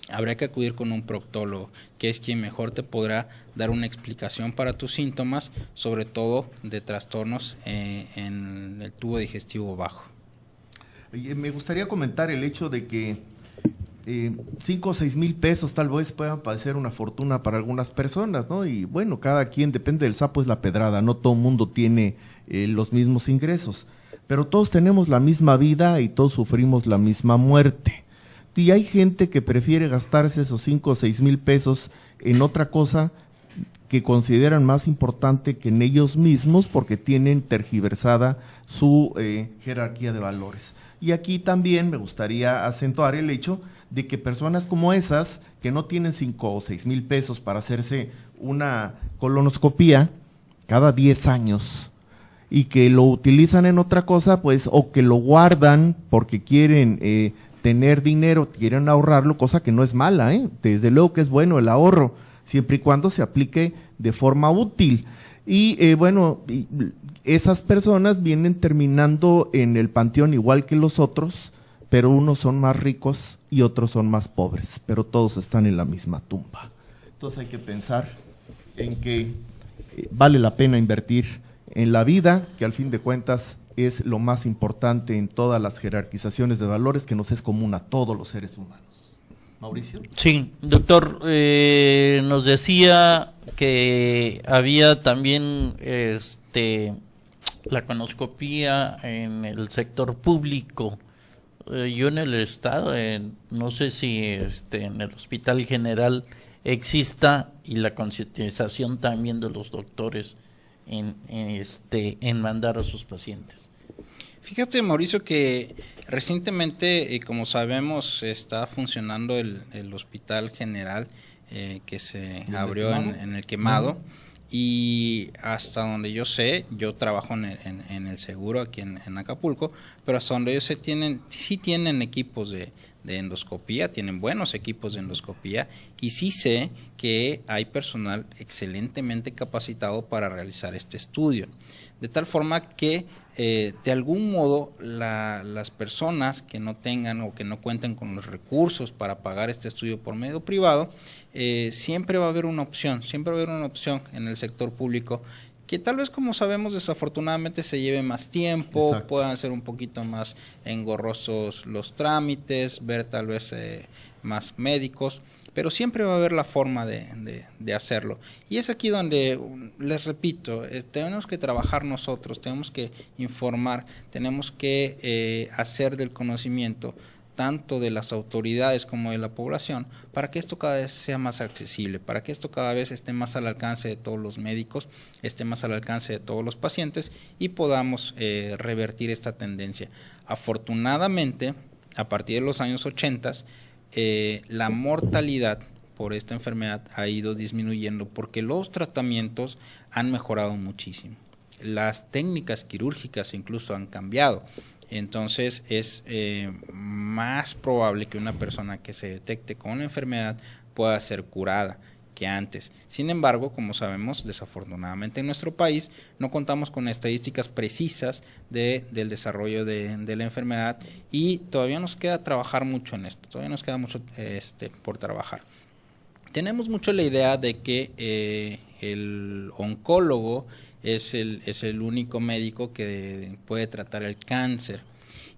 C: habrá que acudir con un proctólogo, que es quien mejor te podrá dar una explicación para tus síntomas, sobre todo de trastornos en el tubo digestivo bajo.
B: Me gustaría comentar el hecho de que 5 o 6 mil pesos tal vez puedan parecer una fortuna para algunas personas, ¿no? Y bueno, cada quien, depende del sapo es la pedrada, no todo el mundo tiene los mismos ingresos, pero todos tenemos la misma vida y todos sufrimos la misma muerte. Y hay gente que prefiere gastarse esos 5 o 6 mil pesos en otra cosa que consideran más importante que en ellos mismos porque tienen tergiversada su jerarquía de valores. Y aquí también me gustaría acentuar el hecho de que personas como esas, que no tienen 5 o 6 mil pesos para hacerse una colonoscopía cada 10 años y que lo utilizan en otra cosa, pues, o que lo guardan porque quieren tener dinero, quieren ahorrarlo, cosa que no es mala, desde luego que es bueno el ahorro, siempre y cuando se aplique de forma útil. Y esas personas vienen terminando en el panteón igual que los otros, pero unos son más ricos y otros son más pobres, pero todos están en la misma tumba. Entonces hay que pensar en que vale la pena invertir en la vida, que al fin de cuentas es lo más importante en todas las jerarquizaciones de valores que nos es común a todos los seres humanos. Mauricio.
D: Sí, doctor, nos decía que había también la colonoscopía en el sector público. Yo en el estado, no sé si en el Hospital General exista, y la concientización también de los doctores en mandar a sus pacientes.
C: Fíjate, Mauricio, que recientemente, como sabemos, está funcionando el Hospital General que se abrió en el Quemado. Y hasta donde yo sé, yo trabajo en el seguro aquí en Acapulco, pero hasta donde yo sé sí tienen equipos de endoscopía, tienen buenos equipos de endoscopía, y sí sé que hay personal excelentemente capacitado para realizar este estudio. De tal forma que de algún modo las personas que no tengan o que no cuenten con los recursos para pagar este estudio por medio privado, siempre va a haber una opción, en el sector público, que tal vez, como sabemos, desafortunadamente se lleve más tiempo. Exacto. Puedan ser un poquito más engorrosos los trámites, ver tal vez más médicos, pero siempre va a haber la forma de hacerlo. Y es aquí donde, les repito, tenemos que trabajar nosotros, tenemos que informar, tenemos que hacer del conocimiento tanto de las autoridades como de la población, para que esto cada vez sea más accesible, para que esto cada vez esté más al alcance de todos los médicos, esté más al alcance de todos los pacientes y podamos revertir esta tendencia. Afortunadamente, a partir de los años 80, la mortalidad por esta enfermedad ha ido disminuyendo porque los tratamientos han mejorado muchísimo. Las técnicas quirúrgicas incluso han cambiado. Entonces es más probable que una persona que se detecte con una enfermedad pueda ser curada que antes. Sin embargo, como sabemos, desafortunadamente en nuestro país no contamos con estadísticas precisas del desarrollo de la enfermedad y todavía nos queda trabajar mucho en esto, todavía nos queda mucho por trabajar. Tenemos mucho la idea de que el oncólogo es el único médico que puede tratar el cáncer.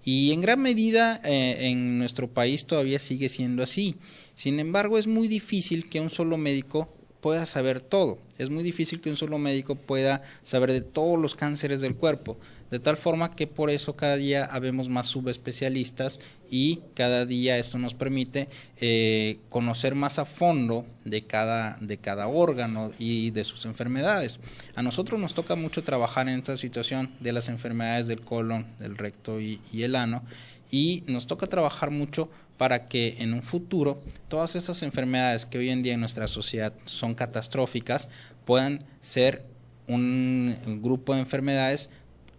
C: Y en gran medida en nuestro país todavía sigue siendo así. Sin embargo, es muy difícil que un solo médico pueda saber todo. Es muy difícil que un solo médico pueda saber de todos los cánceres del cuerpo. De tal forma que por eso cada día habemos más subespecialistas y cada día esto nos permite conocer más a fondo de cada órgano y de sus enfermedades. A nosotros nos toca mucho trabajar en esta situación de las enfermedades del colon, del recto y el ano, y nos toca trabajar mucho para que en un futuro todas estas enfermedades que hoy en día en nuestra sociedad son catastróficas puedan ser un grupo de enfermedades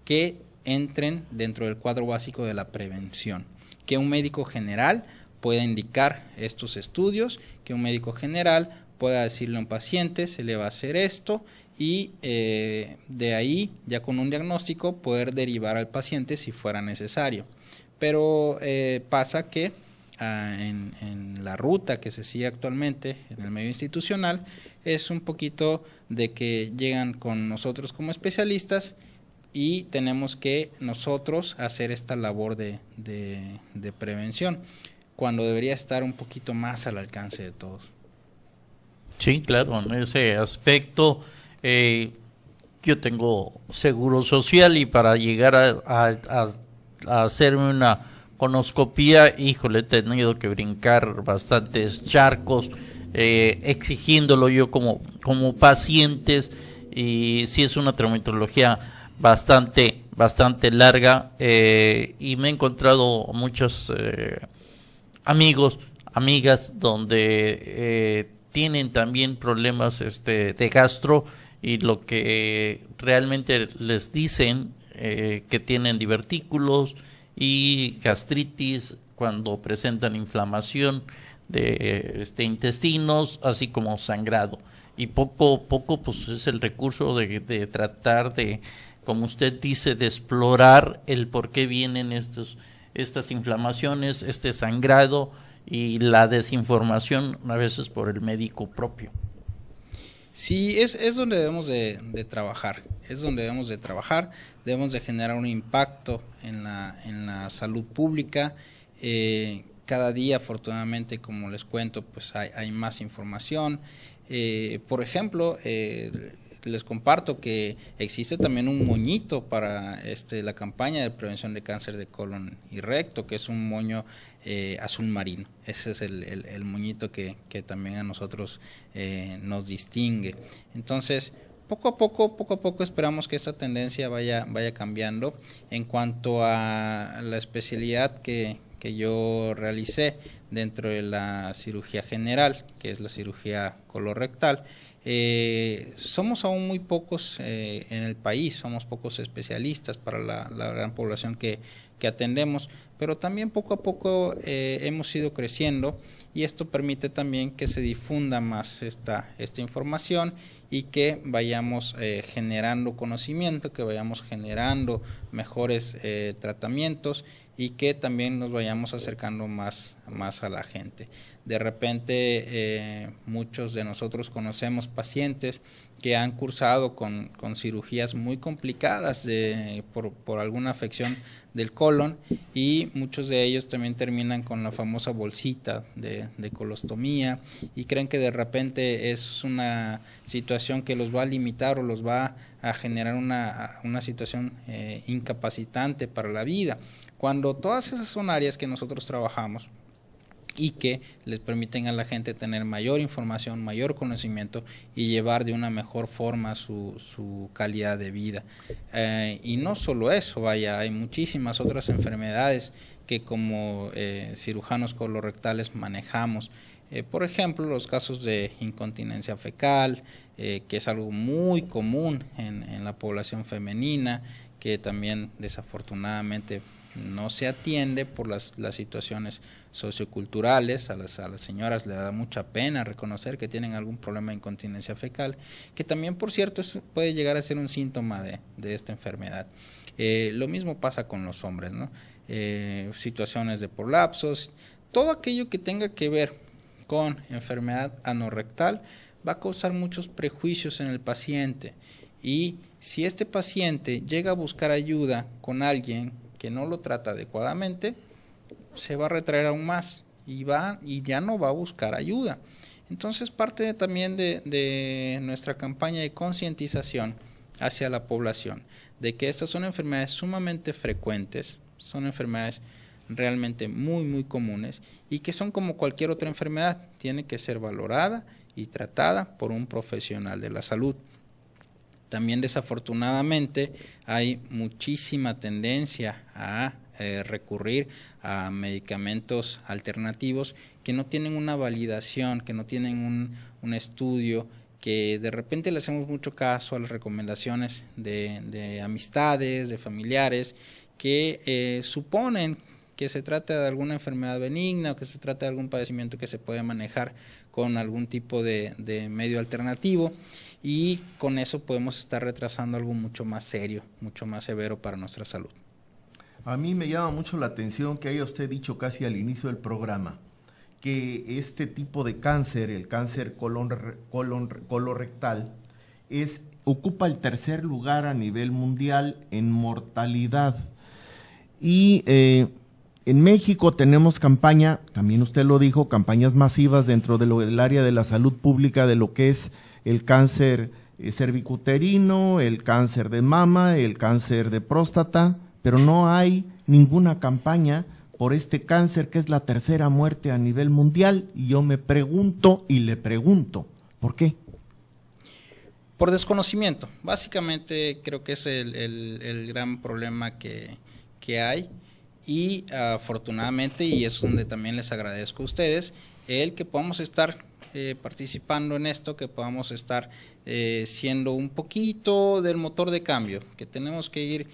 C: que entren dentro del cuadro básico de la prevención, que un médico general pueda indicar estos estudios, que un médico general pueda decirle a un paciente se le va a hacer esto y de ahí ya con un diagnóstico poder derivar al paciente si fuera necesario. Pero pasa que en la ruta que se sigue actualmente en el medio institucional es un poquito de que llegan con nosotros como especialistas y tenemos que nosotros hacer esta labor de prevención, cuando debería estar un poquito más al alcance de todos.
D: Sí, claro, en ese aspecto yo tengo seguro social y para llegar a hacerme una conoscopía, híjole, he tenido que brincar bastantes charcos, exigiéndolo yo como pacientes, y sí es una traumatología bastante larga, y me he encontrado muchos amigos, amigas donde tienen también problemas de gastro, y lo que realmente les dicen que tienen divertículos y gastritis cuando presentan inflamación de intestinos, así como sangrado, y poco a poco pues es el recurso de tratar de, como usted dice, de explorar el por qué vienen estas inflamaciones, sangrado y la desinformación a veces por el médico propio.
C: Sí, es donde debemos de trabajar, debemos de generar un impacto en la salud pública. Cada día, afortunadamente, como les cuento, pues hay más información. Por ejemplo, les comparto que existe también un moñito para la campaña de prevención de cáncer de colon y recto, que es un moño azul marino. Ese es el moñito que también a nosotros nos distingue. Entonces, poco a poco esperamos que esta tendencia vaya cambiando. En cuanto a la especialidad que yo realicé dentro de la cirugía general, que es la cirugía colorectal, somos aún muy pocos en el país, somos pocos especialistas para la gran población que atendemos, pero también poco a poco hemos ido creciendo, y esto permite también que se difunda más esta información y que vayamos generando conocimiento, que vayamos generando mejores tratamientos y que también nos vayamos acercando más a la gente. De repente muchos de nosotros conocemos pacientes que han cursado con cirugías muy complicadas por alguna afección del colon, y muchos de ellos también terminan con la famosa bolsita de colostomía y creen que de repente es una situación que los va a limitar o los va a generar una situación incapacitante para la vida, cuando todas esas son áreas que nosotros trabajamos y que les permiten a la gente tener mayor información, mayor conocimiento y llevar de una mejor forma su calidad de vida. Y no solo eso, vaya, hay muchísimas otras enfermedades que como cirujanos colorectales manejamos. Por ejemplo, los casos de incontinencia fecal, que es algo muy común en la población femenina, que también desafortunadamente no se atiende por las situaciones socioculturales. A las señoras les da mucha pena reconocer que tienen algún problema de incontinencia fecal, que también, por cierto, puede llegar a ser un síntoma de esta enfermedad. Lo mismo pasa con los hombres, ¿no? Situaciones de prolapsos, todo aquello que tenga que ver con enfermedad anorrectal va a causar muchos prejuicios en el paciente, y si este paciente llega a buscar ayuda con alguien que no lo trata adecuadamente, se va a retraer aún más y ya no va a buscar ayuda. Entonces, parte también de nuestra campaña de concientización hacia la población de que estas son enfermedades sumamente frecuentes, son enfermedades realmente muy, muy comunes, y que son como cualquier otra enfermedad, tiene que ser valorada y tratada por un profesional de la salud. También, desafortunadamente, hay muchísima tendencia a recurrir a medicamentos alternativos que no tienen una validación, que no tienen un estudio, que de repente le hacemos mucho caso a las recomendaciones de amistades, de familiares, que suponen que se trata de alguna enfermedad benigna o que se trata de algún padecimiento que se puede manejar con algún tipo de medio alternativo, y con eso podemos estar retrasando algo mucho más serio, mucho más severo para nuestra salud.
B: A mí me llama mucho la atención que haya usted dicho casi al inicio del programa que este tipo de cáncer, el cáncer colorectal, ocupa el tercer lugar a nivel mundial en mortalidad. Y en México tenemos campaña, también usted lo dijo, campañas masivas dentro del área de la salud pública de lo que es el cáncer cervicuterino, el cáncer de mama, el cáncer de próstata, pero no hay ninguna campaña por este cáncer, que es la tercera muerte a nivel mundial. Y yo me pregunto y le pregunto, ¿por qué?
C: Por desconocimiento. Básicamente creo que es el gran problema que hay, y afortunadamente, y es donde también les agradezco a ustedes, el que podamos estar participando en esto, que podamos estar siendo un poquito del motor de cambio, que tenemos que ir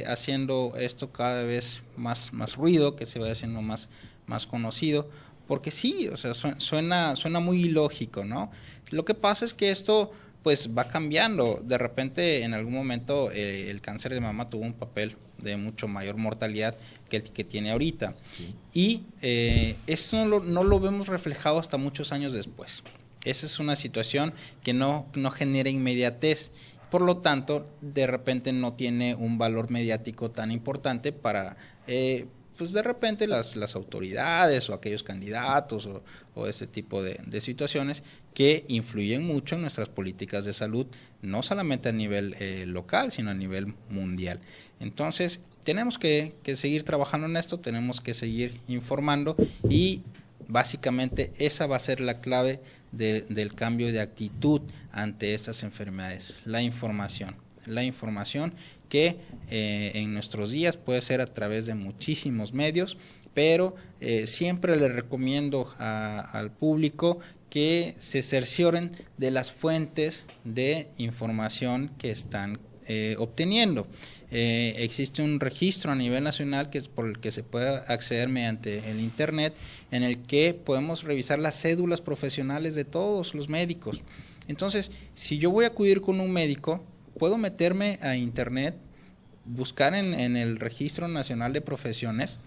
C: haciendo esto cada vez más ruido, que se vaya haciendo más conocido, porque sí, o sea, suena muy ilógico, ¿no? Lo que pasa es que esto pues va cambiando. De repente, en algún momento, el cáncer de mama tuvo un papel de mucho mayor mortalidad que el que tiene ahorita. Sí. Y esto no lo vemos reflejado hasta muchos años después. Esa es una situación que no genera inmediatez. Por lo tanto, de repente no tiene un valor mediático tan importante para pues de repente las autoridades o aquellos candidatos o ese tipo de situaciones que influyen mucho en nuestras políticas de salud, no solamente a nivel local, sino a nivel mundial. Entonces, tenemos que seguir trabajando en esto, tenemos que seguir informando, y básicamente esa va a ser la clave del cambio de actitud ante estas enfermedades, la información que en nuestros días puede ser a través de muchísimos medios, pero siempre le recomiendo al público que se cercioren de las fuentes de información que están obteniendo. Existe un registro a nivel nacional que es por el que se puede acceder mediante el internet, en el que podemos revisar las cédulas profesionales de todos los médicos. Entonces, si yo voy a acudir con un médico, puedo meterme a internet, buscar en el Registro Nacional de Profesiones,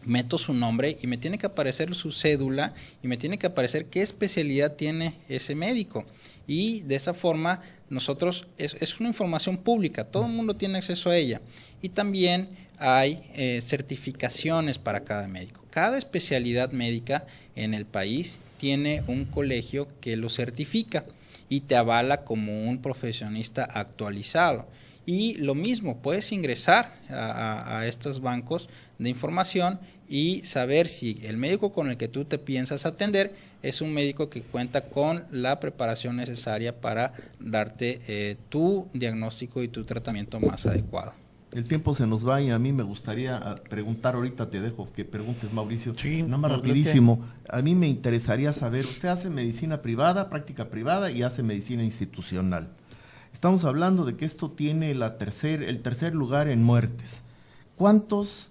C: meto su nombre y me tiene que aparecer su cédula y me tiene que aparecer qué especialidad tiene ese médico. Y de esa forma nosotros, es una información pública, todo el mundo tiene acceso a ella. Y también hay certificaciones para cada médico. Cada especialidad médica en el país tiene un colegio que lo certifica. y te avala como un profesionista actualizado. Y lo mismo, puedes ingresar a estos bancos de información y saber si el médico con el que tú te piensas atender es un médico que cuenta con la preparación necesaria para darte tu diagnóstico y tu tratamiento más adecuado.
B: El tiempo se nos va y a mí me gustaría preguntar, ahorita te dejo que preguntes, Mauricio,
D: Sí,
B: nada más rapidísimo. A mí me interesaría saber, usted hace medicina privada, práctica privada y hace medicina institucional. Estamos hablando de que esto tiene el tercer lugar en muertes. ¿Cuántas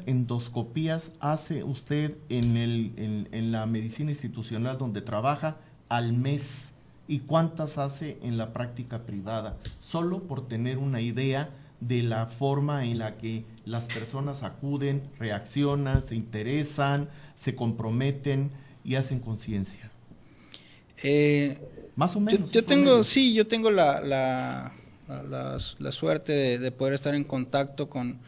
B: endoscopías hace usted en la medicina institucional donde trabaja al mes? ¿Y cuántas hace en la práctica privada? Solo por tener una idea de la forma en la que las personas acuden, reaccionan, se interesan, se comprometen y hacen conciencia. Más o menos.
C: Yo tengo la suerte de poder estar en contacto con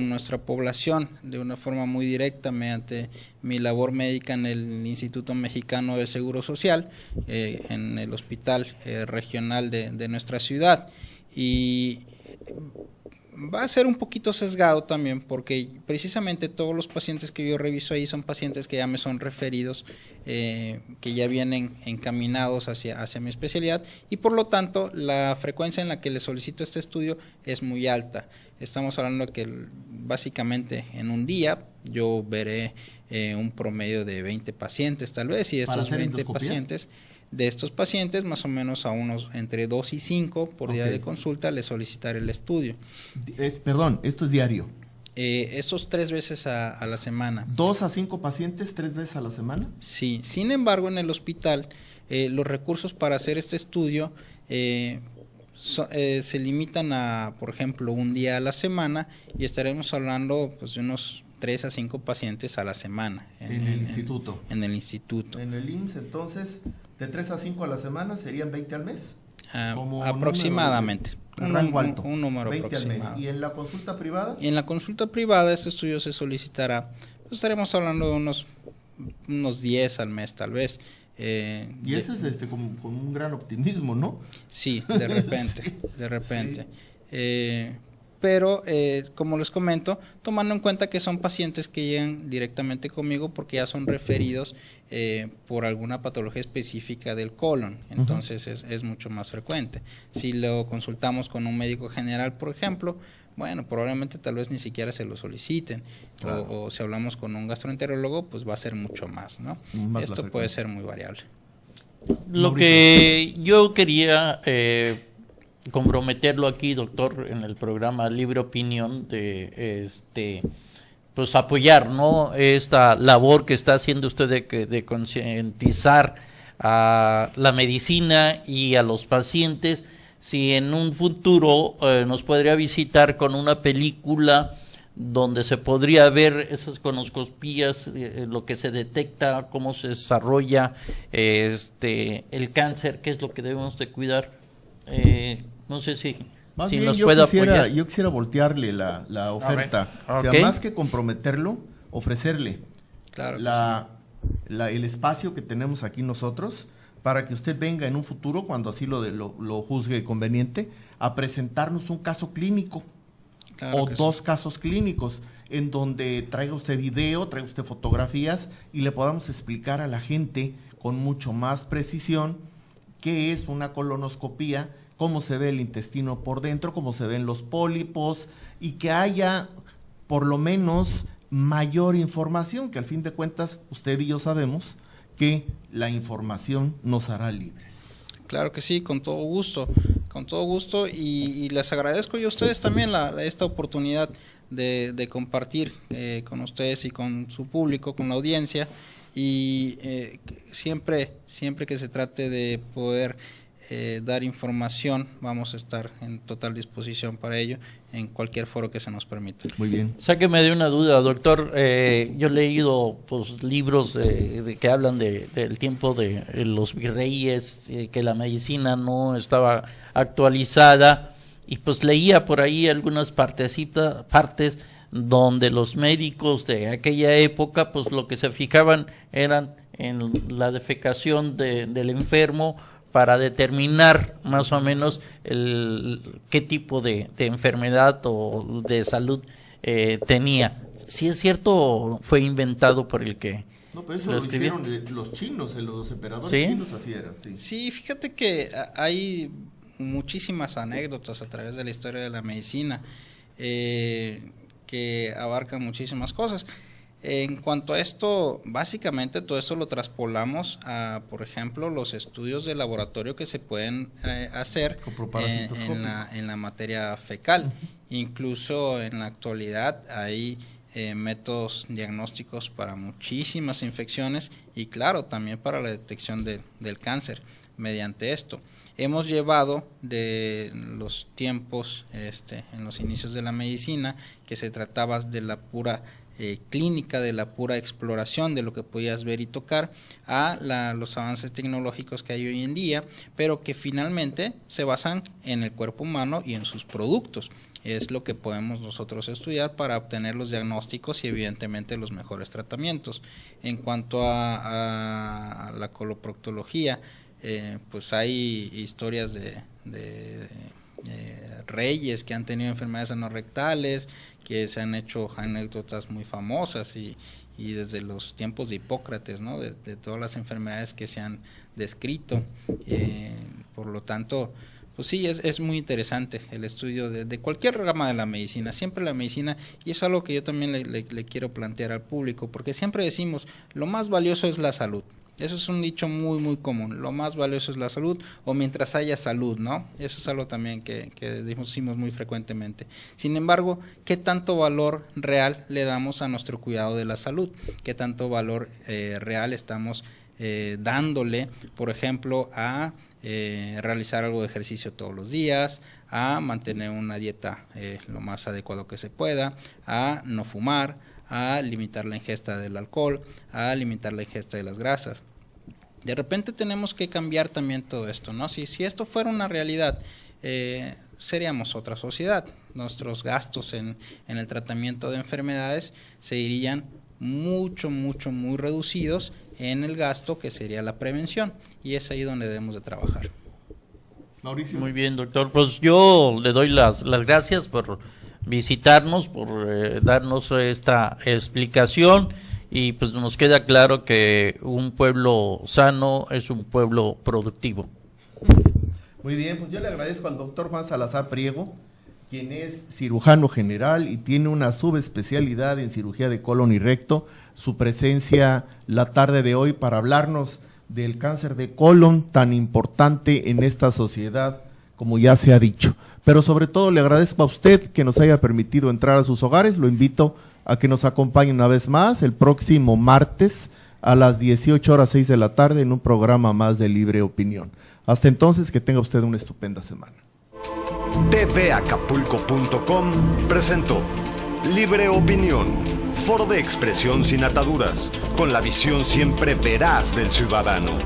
C: nuestra población de una forma muy directa mediante mi labor médica en el Instituto Mexicano del Seguro Social, en el hospital regional de nuestra ciudad. Y va a ser un poquito sesgado también porque precisamente todos los pacientes que yo reviso ahí son pacientes que ya me son referidos, que ya vienen encaminados hacia mi especialidad y por lo tanto la frecuencia en la que les solicito este estudio es muy alta. Estamos hablando de que básicamente en un día yo veré un promedio de 20 pacientes tal vez y estos 20 pacientes... De estos pacientes, más o menos a unos entre 2 y 5 por día de consulta, les solicitaré el estudio.
B: Perdón, ¿esto es diario?
C: Estos 3 veces a la semana.
B: ¿2 a 5 pacientes 3 veces a la semana?
C: Sí, sin embargo en el hospital los recursos para hacer este estudio se limitan a, por ejemplo, un día a la semana y estaremos hablando pues, de unos 3 a 5 pacientes a la semana.
B: En el instituto.
C: En el instituto.
B: En el IMSS, entonces, de 3 a 5 a la semana, ¿serían 20 al mes?
C: Aproximadamente. Un número
B: 20
C: aproximado.
B: al mes. ¿Y en la consulta privada?
C: Y en la consulta privada este estudio se solicitará, pues estaremos hablando de unos 10 al mes tal vez.
B: Y ese es con un gran optimismo, ¿no?
C: Sí, de repente,
B: sí.
C: de repente. Sí. Pero, como les comento, tomando en cuenta que son pacientes que llegan directamente conmigo porque ya son referidos por alguna patología específica del colon, entonces es mucho más frecuente. Si lo consultamos con un médico general, por ejemplo, bueno, probablemente tal vez ni siquiera se lo soliciten, claro. o si hablamos con un gastroenterólogo, pues va a ser mucho más, ¿no? Esto puede ser muy variable.
D: Lo que yo quería... comprometerlo aquí, doctor, en el programa Libre Opinión de pues apoyar, ¿no?, esta labor que está haciendo usted de concientizar a la medicina y a los pacientes. Si en un futuro nos podría visitar con una película donde se podría ver esas conoscopías, lo que se detecta, cómo se desarrolla el cáncer, qué es lo que debemos de cuidar. No sé si nos puede apoyar.
B: Yo quisiera voltearle la oferta. O sea, más que comprometerlo, ofrecerle
C: claro
B: el espacio que tenemos aquí nosotros para que usted venga en un futuro, cuando así lo juzgue conveniente, a presentarnos un caso clínico o 2 casos clínicos en donde traiga usted video, traiga usted fotografías y le podamos explicar a la gente con mucho más precisión qué es una colonoscopía, cómo se ve el intestino por dentro, cómo se ven los pólipos y que haya por lo menos mayor información, que al fin de cuentas usted y yo sabemos que la información nos hará libres.
C: Claro que sí, con todo gusto y les agradezco yo a ustedes también esta oportunidad de compartir con ustedes y con su público, con la audiencia y siempre que se trate de poder dar información, vamos a estar en total disposición para ello en cualquier foro que se nos permita.
B: Muy bien.
D: Sáqueme de una duda, doctor. Yo he leído pues libros que hablan del tiempo de los virreyes, que la medicina no estaba actualizada y pues leía por ahí algunas partes donde los médicos de aquella época pues lo que se fijaban eran en la defecación del enfermo para determinar más o menos qué tipo de enfermedad o de salud tenía. Si es cierto, fue inventado por el que
B: No, pero eso lo hicieron los chinos, los emperadores chinos así eran.
C: Sí, fíjate que hay muchísimas anécdotas a través de la historia de la medicina que abarcan muchísimas cosas. En cuanto a esto, básicamente todo esto lo traspolamos a, por ejemplo, los estudios de laboratorio que se pueden hacer en la materia fecal. Incluso en la actualidad hay métodos diagnósticos para muchísimas infecciones y claro, también para la detección del cáncer mediante esto. Hemos llevado de los tiempos, en los inicios de la medicina, que se trataba de la pura clínica, de la pura exploración de lo que podías ver y tocar, a los avances tecnológicos que hay hoy en día, pero que finalmente se basan en el cuerpo humano y en sus productos. Es lo que podemos nosotros estudiar para obtener los diagnósticos y evidentemente los mejores tratamientos. En cuanto a la coloproctología, pues hay historias de reyes que han tenido enfermedades anorrectales, que se han hecho anécdotas muy famosas y desde los tiempos de Hipócrates, ¿no? De todas las enfermedades que se han descrito. Por lo tanto, pues sí, es muy interesante el estudio de cualquier rama de la medicina, siempre la medicina, y es algo que yo también le quiero plantear al público, porque siempre decimos, lo más valioso es la salud. Eso es un dicho muy, muy común. Lo más valioso es la salud, o mientras haya salud, ¿no? Eso es algo también que decimos muy frecuentemente. Sin embargo, ¿qué tanto valor real le damos a nuestro cuidado de la salud? ¿Qué tanto valor real estamos dándole, por ejemplo, a realizar algo de ejercicio todos los días, a mantener una dieta lo más adecuado que se pueda, a no fumar, a limitar la ingesta del alcohol, a limitar la ingesta de las grasas? De repente tenemos que cambiar también todo esto, ¿no? Si esto fuera una realidad, seríamos otra sociedad. Nuestros gastos en el tratamiento de enfermedades se irían muy reducidos en el gasto que sería la prevención, y es ahí donde debemos de trabajar.
B: Mauricio.
D: Muy bien, doctor. Pues yo le doy las gracias por visitarnos, por darnos esta explicación, y pues nos queda claro que un pueblo sano es un pueblo productivo.
B: Muy bien, pues yo le agradezco al doctor Juan Salazar Priego, quien es cirujano general y tiene una subespecialidad en cirugía de colon y recto, su presencia la tarde de hoy para hablarnos del cáncer de colon tan importante en esta sociedad, como ya se ha dicho. Pero sobre todo le agradezco a usted que nos haya permitido entrar a sus hogares. Lo invito a que nos acompañe una vez más el próximo martes a las 18:06 de la tarde en un programa más de Libre Opinión. Hasta entonces, que tenga usted una estupenda semana.
A: tvacapulco.com presentó Libre Opinión, foro de expresión sin ataduras, con la visión siempre veraz del ciudadano.